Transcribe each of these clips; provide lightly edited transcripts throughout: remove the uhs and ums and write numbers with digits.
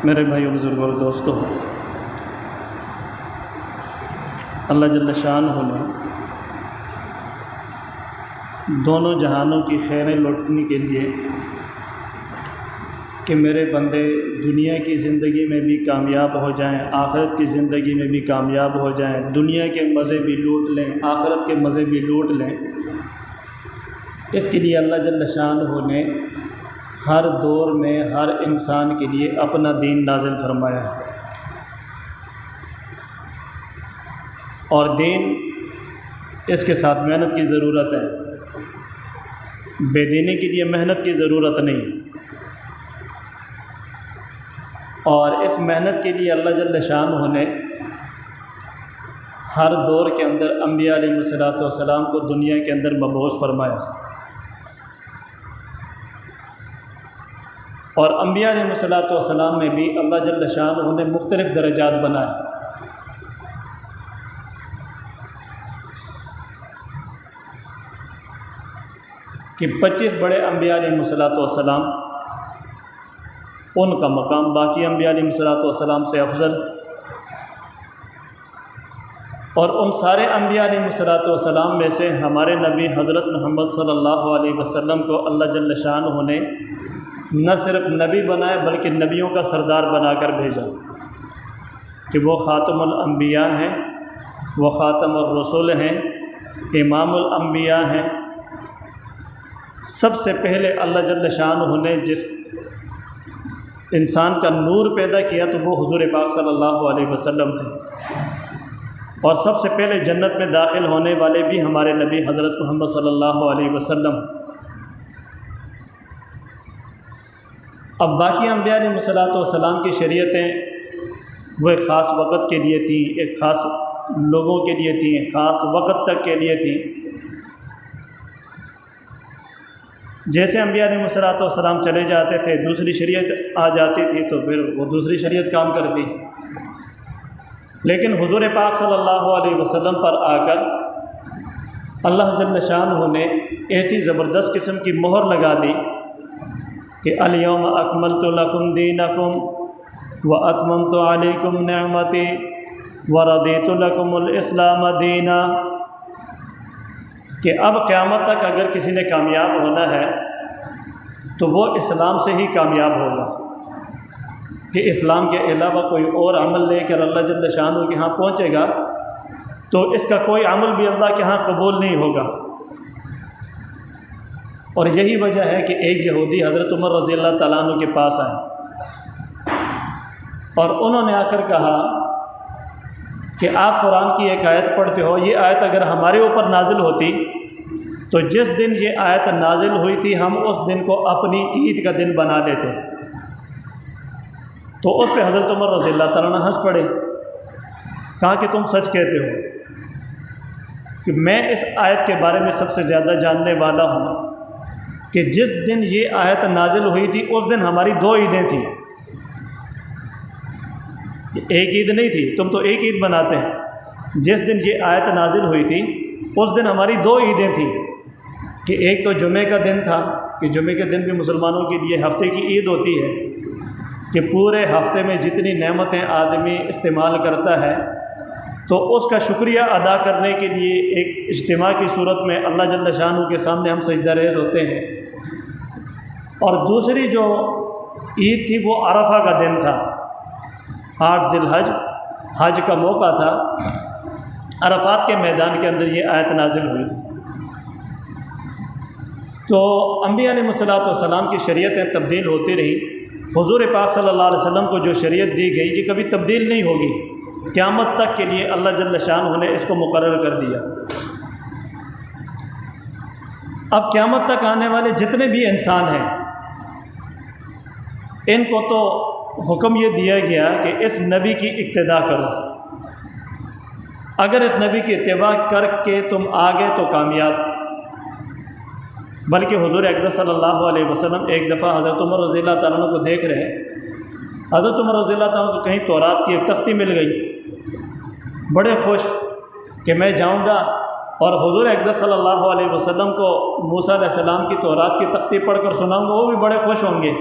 میرے بھائیو، بزرگوں اور دوستو، اللہ جل شانہ نے دونوں جہانوں کی خیریں لوٹنے کے لیے کہ میرے بندے دنیا کی زندگی میں بھی کامیاب ہو جائیں، آخرت کی زندگی میں بھی کامیاب ہو جائیں، دنیا کے مزے بھی لوٹ لیں، آخرت کے مزے بھی لوٹ لیں، اس کے لیے اللہ جل شانہ نے ہر دور میں ہر انسان کے لیے اپنا دین نازل فرمایا ہے۔ اور دین، اس کے ساتھ محنت کی ضرورت ہے، بے دینی کے لیے محنت کی ضرورت نہیں۔ اور اس محنت کے لیے اللہ جل شانہ نے ہر دور کے اندر انبیاء علیہ السلام کو دنیا کے اندر مبعوث فرمایا، اور انبیاء علیہ السلام میں بھی اللہ جل شانہ نے مختلف درجات بنائے۔ کہ 25 بڑے انبیاء علیہ السلام، ان کا مقام باقی انبیاء علیہ السلام سے افضل، اور ان سارے انبیاء علیہ السلام میں سے ہمارے نبی حضرت محمد صلی اللہ علیہ وسلم کو اللہ جل شانہ نے نہ صرف نبی بنائے بلکہ نبیوں کا سردار بنا کر بھیجا، کہ وہ خاتم الانبیاء ہیں، وہ خاتم الرسول ہیں، امام الانبیاء ہیں۔ سب سے پہلے اللہ جل شانہ نے جس انسان کا نور پیدا کیا تو وہ حضور پاک صلی اللہ علیہ وسلم تھے، اور سب سے پہلے جنت میں داخل ہونے والے بھی ہمارے نبی حضرت محمد صلی اللہ علیہ وسلم۔ اب باقی انبیاء علیہ السلام کی شریعتیں وہ ایک خاص وقت کے لیے تھیں، ایک خاص لوگوں کے لیے تھیں، خاص وقت تک کے لیے تھیں۔ جیسے انبیاء علیہ السلام چلے جاتے تھے، دوسری شریعت آ جاتی تھی تو پھر وہ دوسری شریعت کام کرتی، لیکن حضور پاک صلی اللہ علیہ وسلم پر آ کر اللہ جل شانہ نے ایسی زبردست قسم کی مہر لگا دی کہ الیوم اکملت لکم دینکم واتممت علیکم نعمتی ورضیت لکم الاسلام دینا، کہ اب قیامت تک اگر کسی نے کامیاب ہونا ہے تو وہ اسلام سے ہی کامیاب ہوگا، کہ اسلام کے علاوہ کوئی اور عمل لے کر اللہ جل شانہ کے ہاں پہنچے گا تو اس کا کوئی عمل بھی اللہ کے ہاں قبول نہیں ہوگا۔ اور یہی وجہ ہے کہ ایک یہودی حضرت عمر رضی اللہ تعالیٰ عنہ کے پاس آئے اور انہوں نے آ کر کہا کہ آپ قرآن کی ایک آیت پڑھتے ہو، یہ آیت اگر ہمارے اوپر نازل ہوتی تو جس دن یہ آیت نازل ہوئی تھی ہم اس دن کو اپنی عید کا دن بنا لیتے۔ تو اس پہ حضرت عمر رضی اللہ تعالیٰ عنہ ہنس پڑے، کہا کہ تم سچ کہتے ہو کہ میں اس آیت کے بارے میں سب سے زیادہ جاننے والا ہوں، کہ جس دن یہ آیت نازل ہوئی تھی اس دن ہماری 2 عیدیں تھیں، ایک عید نہیں تھی، تم تو ایک عید بناتے ہیں۔ جس دن یہ آیت نازل ہوئی تھی اس دن ہماری 2 عیدیں تھیں، کہ ایک تو جمعے کا دن تھا، کہ جمعے کے دن بھی مسلمانوں کے لیے ہفتے کی عید ہوتی ہے، کہ پورے ہفتے میں جتنی نعمتیں آدمی استعمال کرتا ہے تو اس کا شکریہ ادا کرنے کے لیے ایک اجتماع کی صورت میں اللہ جل شانہ کے سامنے ہم سجدہ ریز ہوتے ہیں۔ اور دوسری جو عید تھی وہ عرفہ کا دن تھا، 8 ذی الحج، حج کا موقع تھا، عرفات کے میدان کے اندر یہ آیت نازل ہوئی تھی۔ تو انبیاء علیہ السلام کی شریعتیں تبدیل ہوتی رہی، حضور پاک صلی اللہ علیہ وسلم کو جو شریعت دی گئی یہ کبھی تبدیل نہیں ہوگی، قیامت تک کے لیے اللہ جل شانہ نے اس کو مقرر کر دیا۔ اب قیامت تک آنے والے جتنے بھی انسان ہیں ان کو تو حکم یہ دیا گیا کہ اس نبی کی اقتداء کرو، اگر اس نبی کی اتباع کر کے تم آگے تو کامیاب۔ بلکہ حضور اکرم صلی اللہ علیہ وسلم ایک دفعہ حضرت عمر رضی اللہ تعالیٰ عنہ کو دیکھ رہے، حضرت عمر رضی اللہ تعالیٰ عنہ کو کہیں تورات کی ایک تختی مل گئی، بڑے خوش کہ میں جاؤں گا اور حضور اکرم صلی اللہ علیہ وسلم کو موسیٰ علیہ السلام کی تورات کی تختی پڑھ کر سناؤں گا، وہ بھی بڑے خوش ہوں گے۔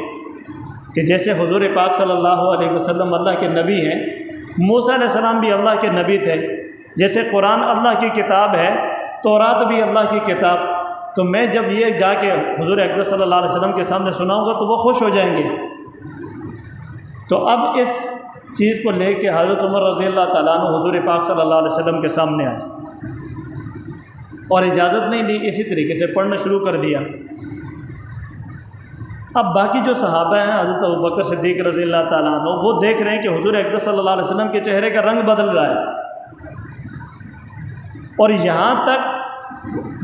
کہ جیسے حضور پاک صلی اللہ علیہ وسلم اللہ کے نبی ہیں، موسیٰ علیہ السلام بھی اللہ کے نبی تھے، جیسے قرآن اللہ کی کتاب ہے، تورات بھی اللہ کی کتاب، تو میں جب یہ جا کے حضور اقدس صلی اللہ علیہ وسلم کے سامنے سناؤں گا تو وہ خوش ہو جائیں گے۔ تو اب اس چیز کو لے کے حضرت عمر رضی اللہ تعالیٰ عنہ حضور پاک صلی اللہ علیہ وسلم کے سامنے آئے اور اجازت نہیں دی، اسی طریقے سے پڑھنا شروع کر دیا۔ اب باقی جو صحابہ ہیں، حضرت ابوبکر صدیق رضی اللہ تعالیٰ عنہ، وہ دیکھ رہے ہیں کہ حضور اقدس صلی اللہ علیہ وسلم کے چہرے کا رنگ بدل رہا ہے، اور یہاں تک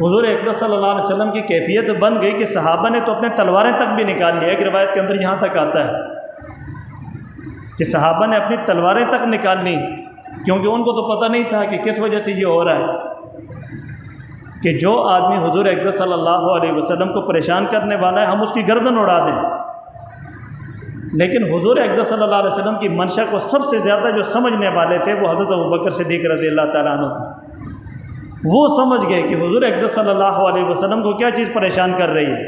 حضور اقدس صلی اللہ علیہ وسلم کی کیفیت بن گئی کہ صحابہ نے تو اپنے تلواریں تک بھی نکال لیا۔ ایک روایت کے اندر یہاں تک آتا ہے کہ صحابہ نے اپنی تلواریں تک نکال لی، کیونکہ ان کو تو پتہ نہیں تھا کہ کس وجہ سے یہ ہو رہا ہے، کہ جو آدمی حضور اقدس صلی اللہ علیہ وسلم کو پریشان کرنے والا ہے ہم اس کی گردن اڑا دیں۔ لیکن حضور اقدس صلی اللہ علیہ وسلم کی منشا کو سب سے زیادہ جو سمجھنے والے تھے وہ حضرت ابوبکر صدیق رضی اللہ تعالیٰ عنہ تھے۔ وہ سمجھ گئے کہ حضور اقدس صلی اللہ علیہ وسلم کو کیا چیز پریشان کر رہی ہے۔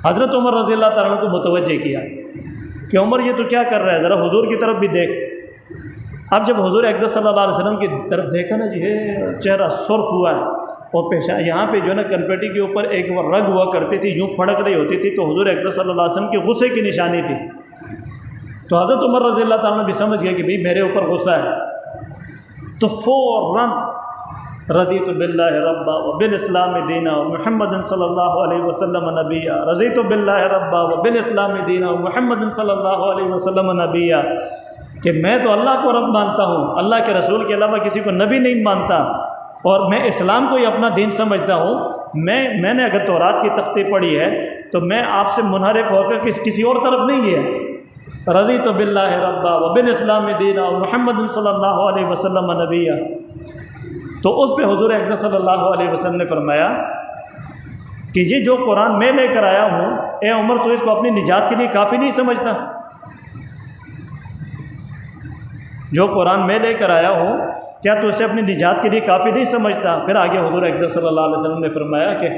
حضرت عمر رضی اللہ تعالیٰ عنہ کو متوجہ کیا کہ عمر یہ تو کیا کر رہا ہے، ذرا حضور کی طرف بھی دیکھ۔ اب جب حضور اقدس صلی اللہ علیہ وسلم کی طرف دیکھا نا جی، چہرہ سرخ ہوا ہے، اور پیشان یہاں پہ جو ہے نا کنپیٹی کے اوپر ایک وہ رگ ہوا کرتی تھی، یوں پھڑک رہی ہوتی تھی، تو حضور اقدس صلی اللہ علیہ وسلم کے غصے کی نشانی تھی۔ تو حضرت عمر رضی اللہ تعالیٰ بھی سمجھ گئے کہ بھئی میرے اوپر غصہ ہے، تو فوراً رضیت باللہ ربا وبالاسلام دینا ومحمد صلی اللہ علیہ وسلم نبیا، رضیت باللہ ربا وبالاسلام دینا ومحمد صلی اللہ علیہ وسلم نبیا، کہ میں تو اللہ کو رب مانتا ہوں، اللہ کے رسول کے علاوہ کسی کو نبی نہیں مانتا، اور میں اسلام کو ہی اپنا دین سمجھتا ہوں۔ میں نے اگر تورات کی تختی پڑھی ہے تو میں آپ سے منحرف ہو کر کسی اور طرف نہیں گیا۔ رضیت باللہ ربا وبالاسلام دینا ومحمد صلی اللہ علیہ وسلم نبیا۔ تو اس پہ حضور اقدس صلی اللہ علیہ وسلم نے فرمایا کہ یہ جو قرآن میں لے کر آیا ہوں، اے عمر تو اس کو اپنی نجات کے لیے کافی نہیں سمجھتا؟ جو قرآن میں لے کر آیا ہوں کیا تو اسے اپنی نجات کے لیے کافی نہیں سمجھتا؟ پھر آگے حضور اقدس صلی اللہ علیہ وسلم نے فرمایا کہ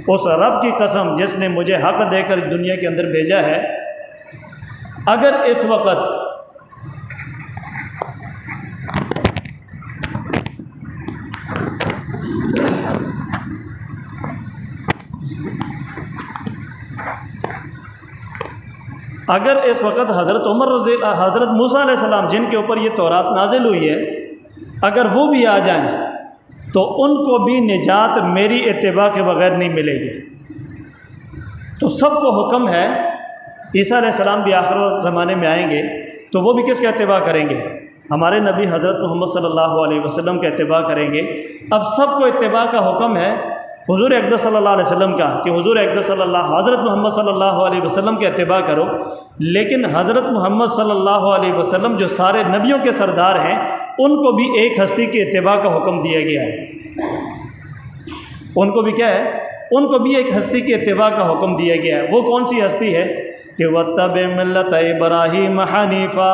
اس رب کی قسم جس نے مجھے حق دے کر دنیا کے اندر بھیجا ہے، اگر اس وقت حضرت موسیٰ علیہ السلام جن کے اوپر یہ تورات نازل ہوئی ہے، اگر وہ بھی آ جائیں تو ان کو بھی نجات میری اتباع کے بغیر نہیں ملے گی۔ تو سب کو حکم ہے، عیسیٰ علیہ السلام بھی آخر زمانے میں آئیں گے تو وہ بھی کس کا اتباع کریں گے؟ ہمارے نبی حضرت محمد صلی اللہ علیہ وسلم کا اتباع کریں گے۔ اب سب کو اتباع کا حکم ہے حضور اقدس صلی اللہ علیہ وسلم کا، کہ حضور اقدس حضرت محمد صلی اللہ علیہ وسلم کے اتباع کرو، لیکن حضرت محمد صلی اللہ علیہ وسلم جو سارے نبیوں کے سردار ہیں، ان کو بھی ایک ہستی کے اتباع کا حکم دیا گیا ہے۔ ان کو بھی کیا ہے؟ ان کو بھی ایک ہستی کے اتباع کا حکم دیا گیا ہے۔ وہ کون سی ہستی ہے؟ کہ وَاتَّبِعْ مِلَّةَ إِبْرَاهِيمَ حَنِيفًا،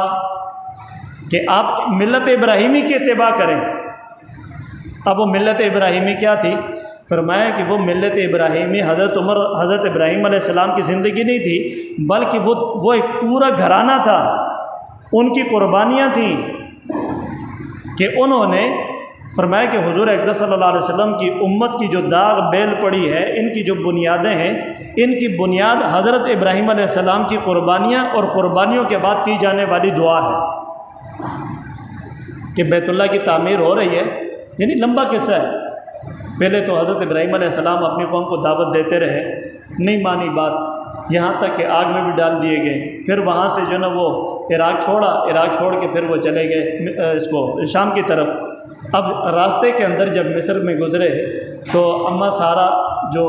کہ آپ ملت ابراہیمی کی اتباع کریں۔ اب وہ ملت ابراہیمی کیا تھی؟ فرمایا کہ وہ ملت ابراہیمی حضرت ابراہیم علیہ السلام کی زندگی نہیں تھی، بلکہ وہ ایک پورا گھرانہ تھا، ان کی قربانیاں تھیں، کہ انہوں نے فرمایا کہ حضور اقدس صلی اللہ علیہ وسلم کی امت کی جو داغ بیل پڑی ہے، ان کی جو بنیادیں ہیں، ان کی بنیاد حضرت ابراہیم علیہ السلام کی قربانیاں اور قربانیوں کے بعد کی جانے والی دعا ہے، کہ بیت اللہ کی تعمیر ہو رہی ہے۔ یعنی لمبا قصہ ہے۔ پہلے تو حضرت ابراہیم علیہ السلام اپنی قوم کو دعوت دیتے رہے، نہیں مانی بات، یہاں تک کہ آگ میں بھی ڈال دیے گئے۔ پھر وہاں سے جو نا وہ عراق چھوڑ کے پھر وہ چلے گئے شام کی طرف۔ اب راستے کے اندر جب مصر میں گزرے تو اماں سارا جو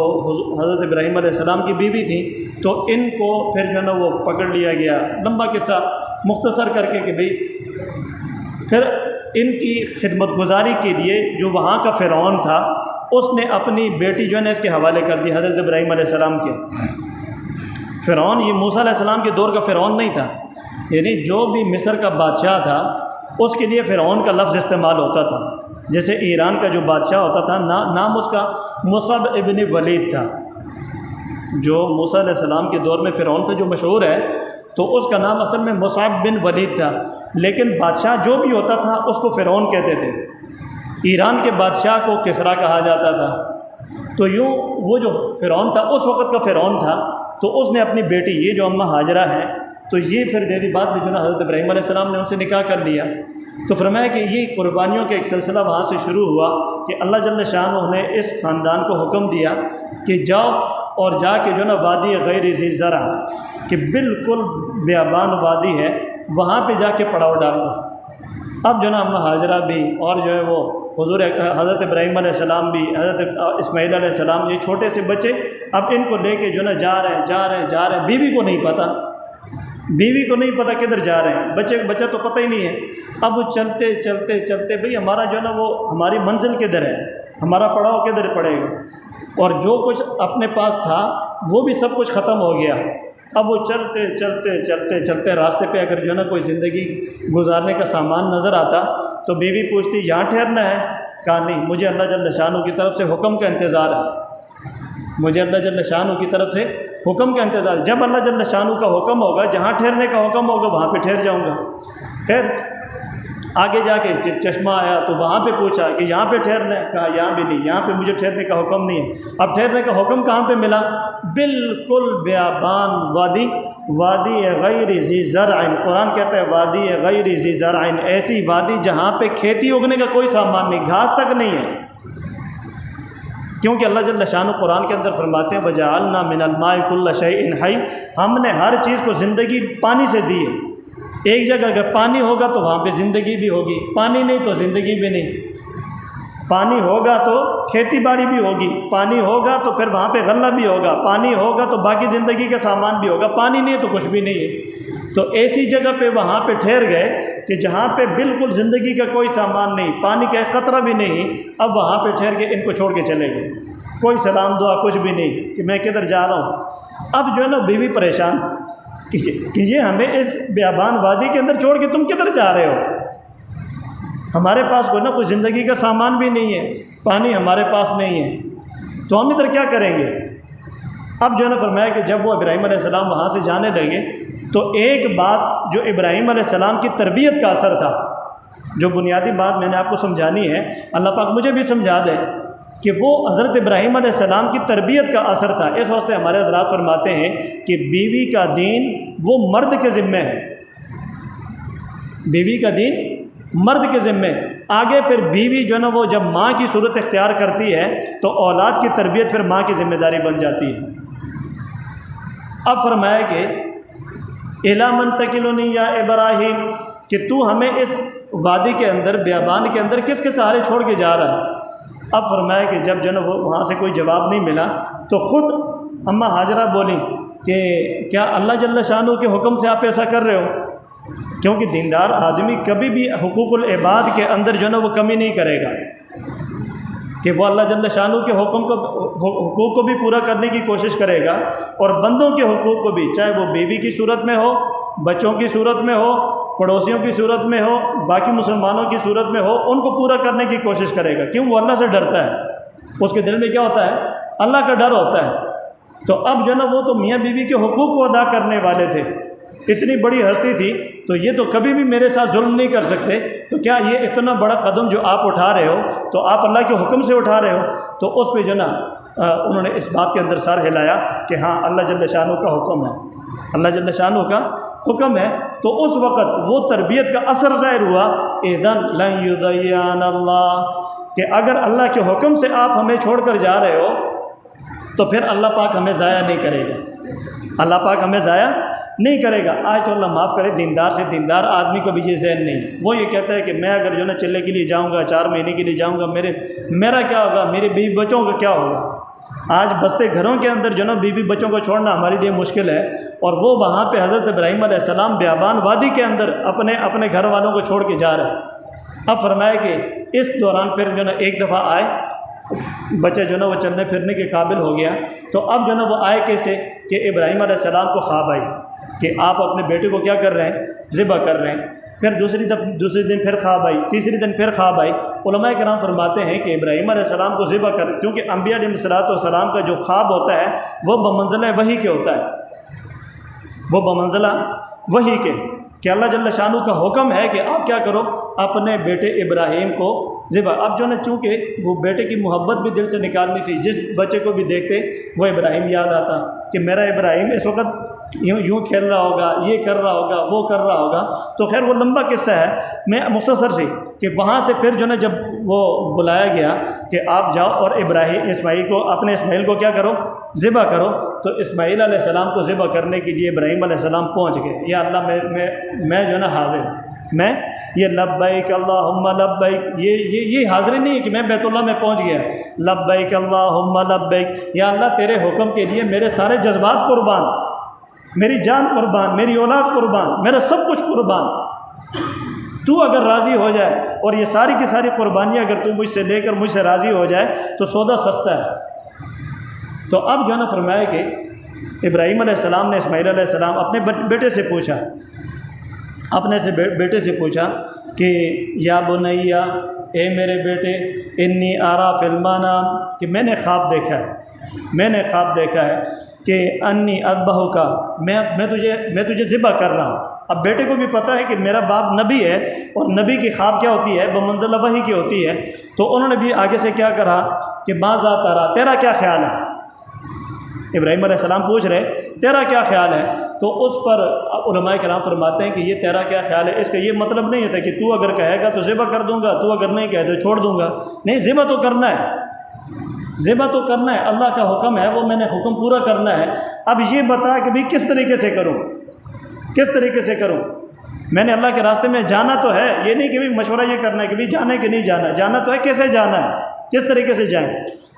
حضرت ابراہیم علیہ السلام کی بیوی تھی، تو ان کو پھر جو نا وہ پکڑ لیا گیا۔ لمبا قصہ مختصر کر کے کہ بھئی پھر ان کی خدمت گزاری کے لیے جو وہاں کا فرعون تھا، اس نے اپنی بیٹی جو ہے نا اس کے حوالے کر دی حضرت ابراہیم علیہ السلام کے۔ فرعون یہ موسیٰ علیہ السلام کے دور کا فرعون نہیں تھا، یعنی جو بھی مصر کا بادشاہ تھا اس کے لیے فرعون کا لفظ استعمال ہوتا تھا۔ جیسے ایران کا جو بادشاہ ہوتا تھا، نام اس کا مصعب ابن ولید تھا، جو موسیٰ علیہ السلام کے دور میں فرعون تھا جو مشہور ہے، تو اس کا نام اصل میں مصعب بن ولید تھا، لیکن بادشاہ جو بھی ہوتا تھا اس کو فرعون کہتے تھے۔ ایران کے بادشاہ کو کسریٰ کہا جاتا تھا۔ تو یوں وہ جو فرعون تھا اس وقت کا فرعون تھا، تو اس نے اپنی بیٹی یہ جو اماں ہاجرہ ہے تو یہ پھر دے دی، بعد میں جو نا حضرت ابراہیم علیہ السلام نے ان سے نکاح کر لیا۔ تو فرمایا کہ یہ قربانیوں کا ایک سلسلہ وہاں سے شروع ہوا کہ اللہ جل شانہ نے اس خاندان کو حکم دیا کہ جاؤ اور جا کے جو نا وادی غیر ذی زرع، کہ بالکل بیابان وادی ہے، وہاں پہ جا کے پڑاؤ ڈال دو۔ اب جو نا اماں ہاجرہ بھی اور جو ہے وہ حضور حضرت ابراہیم علیہ السلام بھی، حضرت اسماعیل علیہ السلام، یہ چھوٹے سے بچے اب ان کو لے کے جو نا جا رہے ہیں۔ بیوی کو نہیں پتہ کدھر جا رہے ہیں، بچہ تو پتہ ہی نہیں ہے۔ اب وہ چلتے بھئی ہمارا جو ہے نا وہ ہماری منزل کدھر ہے، ہمارا پڑاؤ کدھر پڑے گا، اور جو کچھ اپنے پاس تھا وہ بھی سب کچھ ختم ہو گیا۔ اب وہ چلتے راستے پہ اگر جو ہے نا کوئی زندگی گزارنے کا سامان نظر آتا تو بیوی پوچھتی یہاں ٹھہرنا ہے؟ کہا نہیں، مجھے اللہ جل شانہ کی طرف سے حکم کا انتظار ہے، مجھے اللہ جل شانہ کی طرف سے حکم کا انتظار ہے۔ جب اللہ جل شانہ کا حکم ہوگا، جہاں ٹھہرنے کا حکم ہوگا وہاں پہ ٹھہر جاؤں گا۔ خیر آگے جا کے چشمہ آیا تو وہاں پہ پوچھا کہ یہاں پہ ٹھہرنا ہے؟ کہا یہاں بھی نہیں، یہاں پہ مجھے ٹھہرنے کا حکم نہیں ہے۔ اب ٹھہرنے کا حکم کہاں پہ ملا؟ بالکل بیابان وادی غیر ذی زرع، قرآن کہتا ہے وادی غیر ذی زرع، ایسی وادی جہاں پہ کھیتی اگنے کا کوئی سامان نہیں، گھاس تک نہیں ہے۔ کیونکہ اللہ جل شانہ قرآن کے اندر فرماتے ہیں وَجَعَلْنَا مِنَ الْمَاءِ كُلَّ شَيْءٍ حَيٍّ، ہم نے ہر چیز کو زندگی پانی سے دی ہے۔ ایک جگہ اگر پانی ہوگا تو وہاں پہ زندگی بھی ہوگی، پانی نہیں تو زندگی بھی نہیں۔ پانی ہوگا تو کھیتی باڑی بھی ہوگی، پانی ہوگا تو پھر وہاں پہ غلہ بھی ہوگا، پانی ہوگا تو باقی زندگی کا سامان بھی ہوگا، پانی نہیں تو کچھ بھی نہیں ہے۔ تو ایسی جگہ پہ وہاں پہ ٹھہر گئے کہ جہاں پہ بالکل زندگی کا کوئی سامان نہیں، پانی کا ایک قطرہ بھی نہیں۔ اب وہاں پہ ٹھہر کے ان کو چھوڑ کے چلے گئے، کوئی سلام دعا کچھ بھی نہیں کہ میں کدھر جا رہا ہوں۔ اب جو ہے نا بیوی پریشان کہ یہ ہمیں اس بیابان وادی کے اندر چھوڑ کے تم کدھر جا رہے ہو، ہمارے پاس کوئی نہ کوئی زندگی کا سامان بھی نہیں ہے، پانی ہمارے پاس نہیں ہے، تو ہم ادھر کیا کریں گے؟ اب جو ہے نا فرمایا کہ جب وہ ابراہیم علیہ السلام وہاں سے جانے لگے تو ایک بات جو ابراہیم علیہ السلام کی تربیت کا اثر تھا، جو بنیادی بات میں نے آپ کو سمجھانی ہے، اللہ پاک مجھے بھی سمجھا دے کہ وہ حضرت ابراہیم علیہ السلام کی تربیت کا اثر تھا۔ اس واسطے ہمارے حضرات فرماتے ہیں کہ بیوی کا دین وہ مرد کے ذمہ ہے، بیوی کا دین مرد کے ذمہ۔ آگے پھر بیوی جو ہے نا وہ جب ماں کی صورت اختیار کرتی ہے تو اولاد کی تربیت پھر ماں کی ذمہ داری بن جاتی ہے۔ اب فرمایا کہ اِلیٰ مَن تَکِلُنِی یا ابراہیم، کہ تو ہمیں اس وادی کے اندر، بیابان کے اندر کس کے سہارے چھوڑ کے جا رہا ہے؟ اب فرمایا کہ جب جو نا وہاں سے کوئی جواب نہیں ملا تو خود اماں ہاجرہ بولی کہ کیا اللہ جل شانہ کے حکم سے آپ ایسا کر رہے ہو؟ کیونکہ دیندار آدمی کبھی بھی حقوق العباد کے اندر جو نا وہ کمی نہیں کرے گا، کہ وہ اللہ جل شانہ کے حقوق کو بھی پورا کرنے کی کوشش کرے گا، اور بندوں کے حقوق کو بھی، چاہے وہ بیوی کی صورت میں ہو، بچوں کی صورت میں ہو، پڑوسیوں کی صورت میں ہو، باقی مسلمانوں کی صورت میں ہو، ان کو پورا کرنے کی کوشش کرے گا۔ کیوں؟ وہ اللہ سے ڈرتا ہے، اس کے دل میں کیا ہوتا ہے؟ اللہ کا ڈر ہوتا ہے۔ تو اب جو نا وہ تو میاں بیوی کے حقوق کو ادا کرنے والے تھے، اتنی بڑی ہستی تھی، تو یہ تو کبھی بھی میرے ساتھ ظلم نہیں کر سکتے، تو کیا یہ اتنا بڑا قدم جو آپ اٹھا رہے ہو تو آپ اللہ کے حکم سے اٹھا رہے ہو؟ تو اس پہ جو نا انہوں نے اس بات کے اندر سر ہلایا کہ ہاں اللہ جل شانہ کا حکم ہے، اللہ جل شانہ کا حکم ہے۔ تو اس وقت وہ تربیت کا اثر ظاہر ہوا، اِذًا لَن يُضَيِّعَنَا اللَّهُ، کہ اگر اللہ کے حکم سے آپ ہمیں چھوڑ کر جا رہے ہو تو پھر اللہ پاک ہمیں ضائع نہیں کرے گا، اللہ پاک ہمیں ضائع نہیں کرے گا۔ آج تو اللہ معاف کرے دیندار سے دیندار آدمی کو بھی یہ ذہن نہیں، وہ یہ کہتا ہے کہ میں اگر جو نا چلے کے لیے جاؤں گا، 4 مہینے کے لیے جاؤں گا، میرا کیا ہوگا، میرے بیوی بچوں کا کیا ہوگا۔ آج بستے گھروں کے اندر جو نا بیوی بچوں کو چھوڑنا ہمارے لیے مشکل ہے، اور وہ وہاں پہ حضرت ابراہیم علیہ السلام بیابان وادی کے اندر اپنے گھر والوں کو چھوڑ کے جا رہے ہیں۔ اب فرمایا کہ اس دوران پھر جو نا ایک دفعہ آئے، بچہ جو نا وہ چلنے پھرنے کے قابل ہو گیا، تو اب جو نا وہ آئے کیسے کہ ابراہیم علیہ السلام کو خواب آئی کہ آپ اپنے بیٹے کو کیا کر رہے ہیں؟ ذبح کر رہے ہیں۔ پھر دوسری دن پھر خواب آئی، تیسری دن پھر خواب آئی۔ علماء کرام فرماتے ہیں کہ ابراہیم علیہ السلام کو ذبح کر، کیونکہ انبیاء علیہ السلام کا جو خواب ہوتا ہے وہ بمنزلہ وحی کے ہوتا ہے، وہ بمنزلہ وحی کے، کہ اللہ جل شانہ کا حکم ہے کہ آپ کیا کرو، اپنے بیٹے ابراہیم کو ذبح۔ اب جو نا چونکہ وہ بیٹے کی محبت بھی دل سے نکالنی تھی، جس بچے کو بھی دیکھتے وہ ابراہیم یاد آتا کہ میرا ابراہیم اس وقت یوں کھیل رہا ہوگا، یہ کر رہا ہوگا، وہ کر رہا ہوگا۔ تو خیر وہ لمبا قصہ ہے، میں مختصر سی کہ وہاں سے پھر جو نا جب وہ بلایا گیا کہ آپ جاؤ اور اپنے اسماعیل کو کیا کرو، ذبح کرو، تو اسماعیل علیہ السلام کو ذبح کرنے کے لیے ابراہیم علیہ السلام پہنچ گئے۔ یا اللہ میں جو نا حاضر، میں یہ لبیک اللہم لبیک، یہ حاضری نہیں ہے کہ میں بیت اللہ میں پہنچ گیا، لبیک اللہم لبیک، یا اللہ تیرے حکم کے لیے میرے سارے جذبات قربان، میری جان قربان، میری اولاد قربان، میرا سب کچھ قربان، تو اگر راضی ہو جائے اور یہ ساری کی ساری قربانیاں اگر تو مجھ سے لے کر مجھ سے راضی ہو جائے تو سودا سستا ہے۔ تو اب جو ہے نا فرمایا کہ ابراہیم علیہ السلام نے اسماعیل علیہ السلام اپنے بیٹے سے پوچھا، بیٹے سے پوچھا کہ یا بنیا، اے میرے بیٹے، انی آرا فی المنام، کہ میں نے خواب دیکھا ہے کہ انی اذبحک کا، میں تجھے ذبح کر رہا ہوں۔ اب بیٹے کو بھی پتہ ہے کہ میرا باپ نبی ہے اور نبی کی خواب کیا ہوتی ہے، بمنزلہ وحی کی ہوتی ہے، تو انہوں نے بھی آگے سے کیا کہا کہ ماذا ترا، تیرا کیا خیال ہے؟ ابراہیم علیہ السلام پوچھ رہے تیرا کیا خیال ہے؟ تو اس پر علماء کرام فرماتے ہیں کہ یہ تیرا کیا خیال ہے، اس کا یہ مطلب نہیں ہوتا کہ تو اگر کہے گا تو ذبح کر دوں گا، تو اگر نہیں کہے تو چھوڑ دوں گا، نہیں، ذبح تو کرنا ہے، ذبح تو کرنا ہے، اللہ کا حکم ہے، وہ میں نے حکم پورا کرنا ہے۔ اب یہ بتا کہ بھی کس طریقے سے کروں، میں نے اللہ کے راستے میں جانا تو ہے، یہ نہیں کہ بھی مشورہ یہ کرنا ہے کہ بھی جانا ہے کہ نہیں جانا، جانا تو ہے، کیسے جانا ہے، کس طریقے سے جائیں۔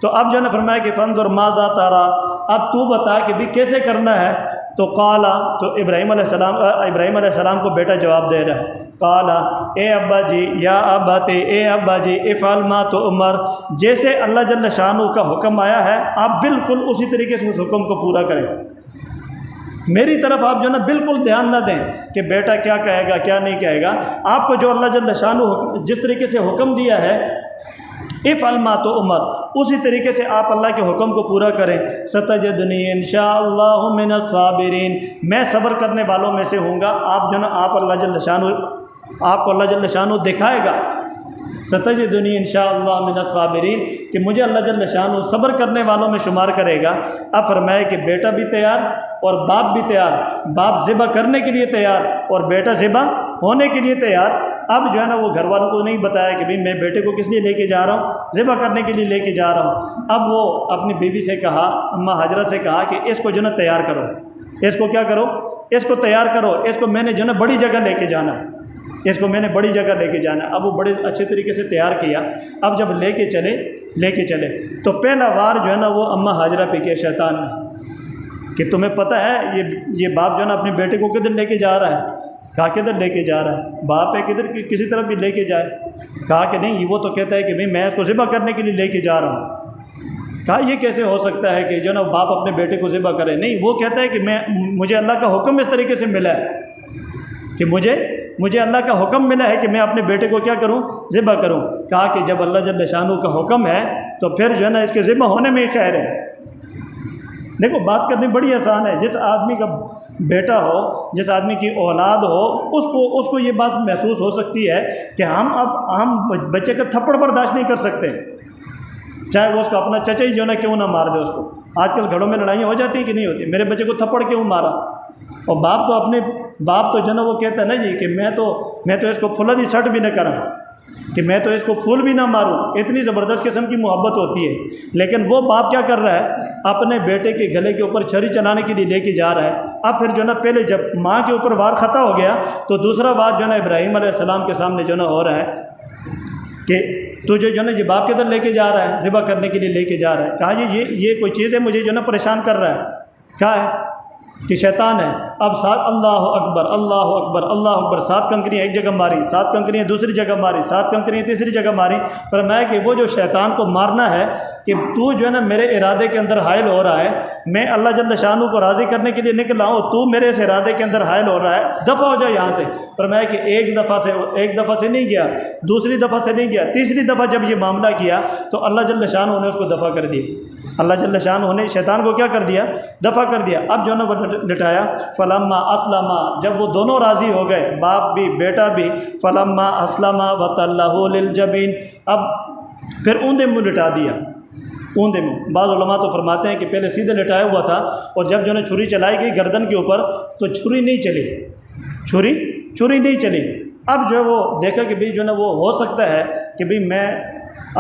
تو اب جو ہے نا فرمایا کہ فانظر ماذا ترى، اب تو بتا کہ بھی کیسے کرنا ہے۔ تو قالا، تو ابراہیم علیہ السلام کو بیٹا جواب دے رہا ہے، قالا اے ابا جی، یا اباتے، اے ابا جی، افعل ما تؤمر، جیسے اللہ جل شانہ کا حکم آیا ہے آپ بالکل اسی طریقے سے اس حکم کو پورا کریں، میری طرف آپ جو نا بالکل دھیان نہ دیں کہ بیٹا کیا کہے گا کیا نہیں کہے گا، آپ کو جو اللہ جل شانہ جس طریقے سے حکم دیا ہے افعل ما تؤمر، اسی طریقے سے آپ اللہ کے حکم کو پورا کریں۔ ستجدنی انشاءاللہ من الصابرین، میں صبر کرنے والوں میں سے ہوں گا۔ آپ جو نا آپ کو اللہ جل شانہ دکھائے گا، ستجدنی انشاءاللہ من الصابرین، کہ مجھے اللہ جل شانہ صبر کرنے والوں میں شمار کرے گا۔ اب فرمائے کہ بیٹا بھی تیار اور باپ بھی تیار، باپ ذبح کرنے کے لیے تیار اور بیٹا ذبح ہونے کے لیے تیار۔ اب جو ہے نا وہ گھر والوں کو نہیں بتایا کہ میں بیٹے کو کس لیے لے کے جا رہا ہوں، ذبح کرنے کے لیے لے کے جا رہا ہوں۔ اب وہ اپنی بیوی سے کہا، اماں ہاجرہ سے کہا کہ اس کو جو ہے نا تیار کرو، اس کو کیا کرو، اس کو تیار کرو، اس کو میں نے جو ہے نا بڑی جگہ لے کے جانا ہے، اس کو میں نے بڑی جگہ لے کے جانا ہے۔ اب وہ بڑے اچھے طریقے سے تیار کیا۔ اب جب لے کے چلے تو پہلا وار جو ہے نا وہ اماں ہاجرہ پہ کیا شیطان نے، کہ تمہیں پتہ ہے یہ باپ جو ہے نا اپنے بیٹے کو کدھر لے کے جا رہا ہے؟ کہا کدھر لے کے جا رہا ہے؟ باپ ہے کدھر کسی طرف بھی لے کے جائے؟ کہا کہ نہیں، وہ تو کہتا ہے کہ میں اس کو ذبح کرنے کے لیے لے کے جا رہا ہوں۔ کہا یہ کیسے ہو سکتا ہے کہ جو نا باپ اپنے بیٹے کو ذبح کرے؟ نہیں، وہ کہتا ہے کہ مجھے اللہ کا حکم اس طریقے سے ملا ہے کہ مجھے اللہ کا حکم ملا ہے کہ میں اپنے بیٹے کو کیا کروں، ذبح کروں۔ کہا کہ جب اللہ جل شانہ کا حکم ہے تو پھر جو ہے نا اس کے ذبح ہونے میں ہی خیر ہے۔ دیکھو بات کرنی بڑی آسان ہے، جس آدمی کا بیٹا ہو، جس آدمی کی اولاد ہو، اس کو یہ بات محسوس ہو سکتی ہے کہ ہم بچے کا تھپڑ برداشت نہیں کر سکتے، چاہے وہ اس کا اپنا چچا ہی جو نا کیوں نہ مار دے اس کو۔ آج کل گھروں میں لڑائیاں ہو جاتی ہیں کہ نہیں ہوتی، میرے بچے کو تھپڑ کیوں مارا؟ اور باپ تو جو نا وہ کہتا ہے نا جی کہ میں تو اس کو پھلا دی سٹ بھی نہ کروں، کہ میں تو اس کو پھول بھی نہ ماروں، اتنی زبردست قسم کی محبت ہوتی ہے۔ لیکن وہ باپ کیا کر رہا ہے، اپنے بیٹے کے گلے کے اوپر چھری چلانے کے لیے لے کے جا رہا ہے۔ اب پھر جو نا پہلے جب ماں کے اوپر وار خطا ہو گیا تو دوسرا وار جو نا ابراہیم علیہ السلام کے سامنے جو نا ہو رہا ہے کہ تجھے جو نا یہ باپ کدھر لے کے جا رہا ہے، ذبح کرنے کے لیے لے کے جا رہا ہے۔ کہا یہ کوئی چیز ہے مجھے جو نا پریشان کر رہا ہے؟ کہا ہے کہ شیطان ہے۔ اب ساتھ اللہ اکبر اللہ اکبر اللہ اکبر، 7 کنکریاں ایک جگہ ماری، 7 کنکریاں دوسری جگہ ماری، 7 کنکریاں تیسری جگہ ماری۔ فرمایا کہ وہ جو شیطان کو مارنا ہے کہ تو جو ہے نا میرے ارادے کے اندر حائل ہو رہا ہے، میں اللہ جل شانہ کو راضی کرنے کے لیے نکلا ہوں، تو میرے اس ارادے کے اندر حائل ہو رہا ہے، دفع ہو جا یہاں سے۔ فرمایا کہ ایک دفعہ سے نہیں گیا، دوسری دفعہ سے نہیں گیا، تیسری دفعہ جب یہ معاملہ کیا تو اللہ جل شانہ نے اس کو دفع کر دیا۔ اللہ جل شانہ نے شیطان کو کیا کر دیا؟ دفع کر دیا۔ اب جو ہے نا وہ لٹایا، فلما اسلما، جب وہ دونوں راضی ہو گئے، باپ بھی بیٹا بھی، فلما اسلما وتلہ للجبین، اب پھر اوندے منہ لٹا دیا، اوندے منہ۔ بعض علماء تو فرماتے ہیں کہ پہلے سیدھے لٹایا ہوا تھا اور جب جو ہے چھری چلائی گئی گردن کے اوپر تو چھری نہیں چلی، چھری نہیں چلی۔ اب جو ہے وہ دیکھا کہ جو ہے نا وہ ہو سکتا ہے کہ میں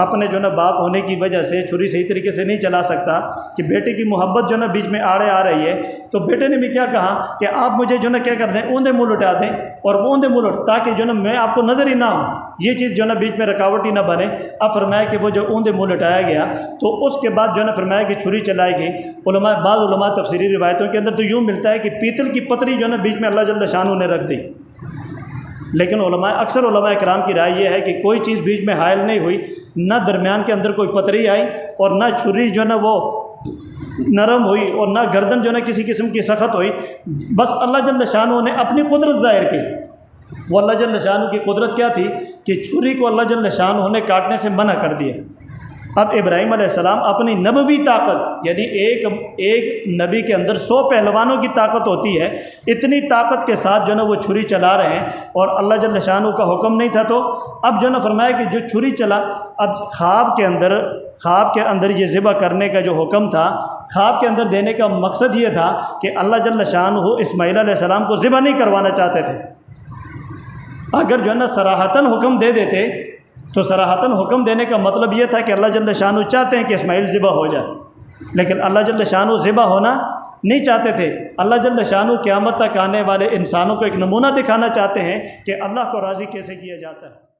اپنے جو ہے نا باپ ہونے کی وجہ سے چھری صحیح طریقے سے نہیں چلا سکتا، کہ بیٹے کی محبت جو ہے نا بیچ میں آڑے آ رہی ہے، تو بیٹے نے بھی کیا کہا کہ آپ مجھے جو ہے نا کیا کر دیں، اوندے منہ لٹا دیں، اور وہ اوندے منہ تاکہ جو ہے نا میں آپ کو نظر ہی نہ ہوں، یہ چیز جو ہے نا بیچ میں رکاوٹ ہی نہ بنے۔ اب فرمایا کہ وہ جو اوندے منہ لٹایا گیا تو اس کے بعد جو ہے نا فرمایا کہ چھری چلائی گئی۔ بعض علماء تفسیری روایتوں کے اندر تو یوں ملتا ہے کہ پیتل کی پتری جو ہے نا بیچ میں اللہ جل شانہ نے رکھ دی، لیکن اکثر علماء کرام کی رائے یہ ہے کہ کوئی چیز بیچ میں حائل نہیں ہوئی، نہ درمیان کے اندر کوئی پتری آئی اور نہ چھری جو ہے نا وہ نرم ہوئی اور نہ گردن جو ہے نا کسی قسم کی سخت ہوئی، بس اللہ جل شانہ نے اپنی قدرت ظاہر کی۔ وہ اللہ جل شانہ کی قدرت کیا تھی کہ چھری کو اللہ جل شانہ نے کاٹنے سے منع کر دیا۔ اب ابراہیم علیہ السلام اپنی نبوی طاقت، یعنی ایک نبی کے اندر 100 پہلوانوں کی طاقت ہوتی ہے، اتنی طاقت کے ساتھ جو ہے نا وہ چھری چلا رہے ہیں اور اللہ جل شانہ کا حکم نہیں تھا، تو اب جو ہے نا فرمایا کہ جو چھری چلا، اب خواب کے اندر یہ ذبح کرنے کا جو حکم تھا، خواب کے اندر دینے کا مقصد یہ تھا کہ اللہ جل شانہ اسماعیل علیہ السلام کو ذبح نہیں کروانا چاہتے تھے۔ اگر جو ہے نا صراحتاً حکم دے دیتے تو صراحتاً حکم دینے کا مطلب یہ تھا کہ اللہ جل شانہ چاہتے ہیں کہ اسماعیل ذبح ہو جائے، لیکن اللہ جل شانہ ذبح ہونا نہیں چاہتے تھے۔ اللہ جل شانہ قیامت تک آنے والے انسانوں کو ایک نمونہ دکھانا چاہتے ہیں کہ اللہ کو راضی کیسے کیا جاتا ہے۔